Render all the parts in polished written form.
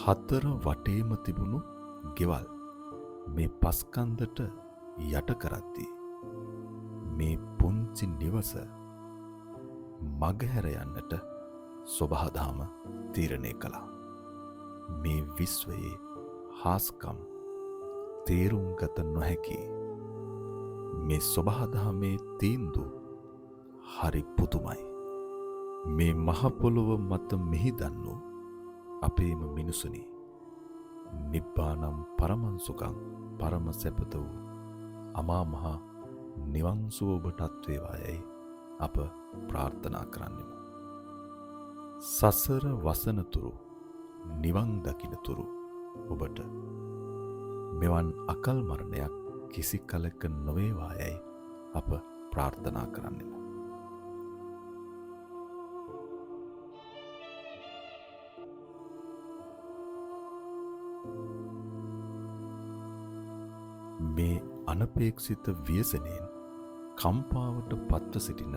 හතර වටේම තිබුණු ගෙවල් මේ පස්කන්දට යට කරද්දී මේ පුංචි නිවස මගහැර යන්නට සොබහදහම තීරණය කළා. මේ විශ්වයේ හාස්කම් තේරුම් ගත නොහැකි මේ සොබහදහමේ තීන්දුව හරි පුදුමයි. මේ මහ පොළොව මත මිහිදන්නු අපේම මිනිසුනි. නිබ්බානම් පරමංසුකං පරම සැපත වූ අමා මහ නිවන් සුව ඔබටත් වේවායයි අප ප්‍රාර්ථනා කරන්නෙමු. සසර වසනතුරු නිවන් දකිනතුරු ඔබට මෙවන් අකල් මරණයක් කිසි කලක නොවේවායයි අප ප්‍රාර්ථනා කරන්නෙමු. මේ අනපේක්ෂිත ව්‍යසනයෙන් කම්පාවට පත්ව සිටින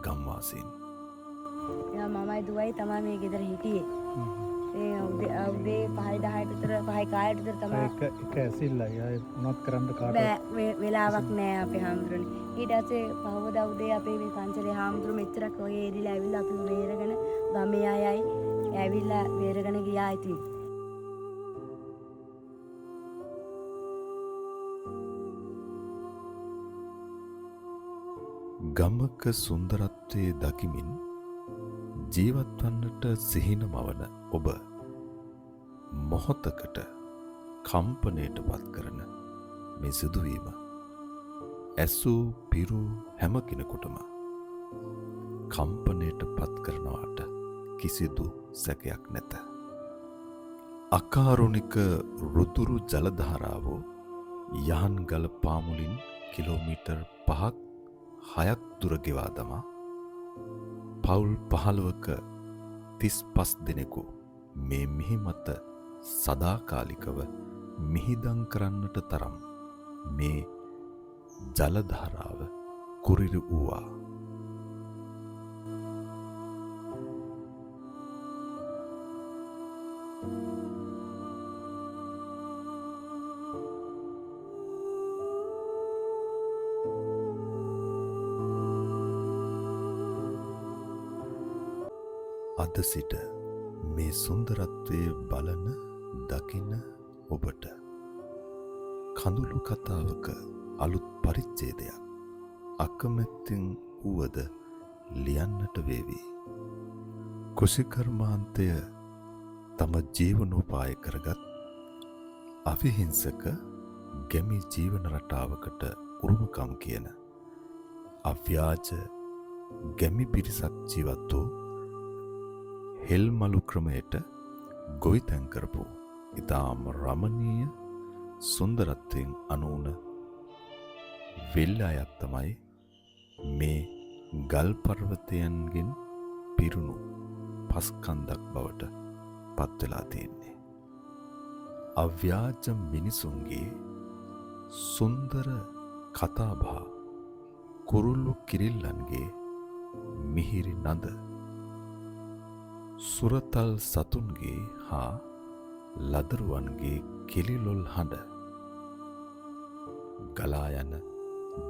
ගම්වාසීන්. මමයි දුවයි තමයි මේ ගෙදර හිටියේ. උදේ 5:10ට විතර 5:00ට විතර තමයි එක ඇසිල්ලයි අය මොනවත් කරන්න කාට බෑ වෙලාවක් නෑ අපේ හාමුදුරනේ. ඊට පස්සේ පහවදා උදේ අපේ මේ පන්සලේ හාමුදුරු මෙච්චරක් වගේ එදිලා ඇවිල්ලා අපි බේරගෙන ගමේ අයයි ඇවිල්ලා බේරගෙන ගියා ඉතින්. ගමක සුන්දරත්වයේ දකිමින් ජීවත් වන්නට සිහින මවන ඔබ මොහොතකට කම්පනයට පත් කරන මේ සිදුවීම ඇසූ පිරු හැම කෙනෙකුටම කම්පනයට පත් කරනවාට කිසිදු සැකයක් නැත. අකාරුණික රුතුරු ජලධාරාවෝ යහන්ගල පාමුලින් කිලෝමීටර් 5ක් 6ක් දුර ගෙවා දමා පවුල් 15ක 35 දෙනෙකු මේ මිහි මත සදාකාලිකව මිහිදන් කරන්නට තරම් මේ ජලධාරාව කුරිරු වූවා. අද සිට මේ සුන්දරත්වයේ බලන දකින ඔබට කඳුළු කතාවක අලුත් පරිච්ඡේදයක් අකමැත්තෙන් වුවද ලියන්නට වේවි. කුෂිකර්මාන්තය තම ජීවනෝපාය කරගත් අවිහිංසක ගැමි ජීවන රටාවකට උරුමකම් කියන අව්‍යාජ ගැමි පිරිසක් ජීවත් වූ හෙල්මලු ක්‍රමයට ගොවිතැන් කරපු ඉතාම රමණීය සුන්දරත්වයෙන් අනූන වෙල්ල අයක් තමයි මේ ගල් පර්වතයන්ගෙන් පිරුණු පස්කන්දක් බවට පත්වෙලා තියෙන්නේ. අව්‍යාජ මිනිසුන්ගේ සුන්දර කතාබහ කුරුල්ලු කිරිල්ලන්ගේ මිහිරි නද සුරතල් සතුන්ගේ හා ලදරුවන්ගේ කෙලිලොල් හඬ ගලා යන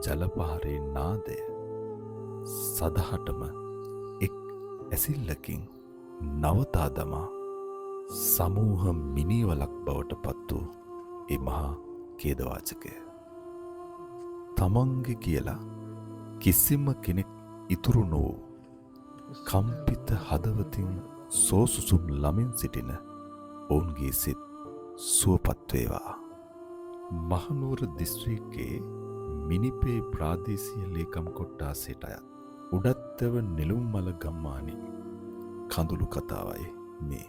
ජලපහරේ නාදය සදහටම එක් ඇසිල්ලකින් නවතා දමා සමූහ මිනිවලක් බවට පත් වූ ඒ මහා ඛේදවාචකය. තමන්ගේ කියලා කිසිම කෙනෙක් ඉතුරු නොවූ කම්පිත හදවතින් සෝසුසුම් ලමින් සිටින ඔවුන්ගේ සිත් සුවපත් වේවා. මහනුවර දිස්ත්‍රික්කයේ මිනිපේ ප්‍රාදේශීය ලේකම් කොට්ටාසයට අයත් උඩත්තව නෙළුම්මල ගම්මානයේ කඳුළු කතාවයි මේ.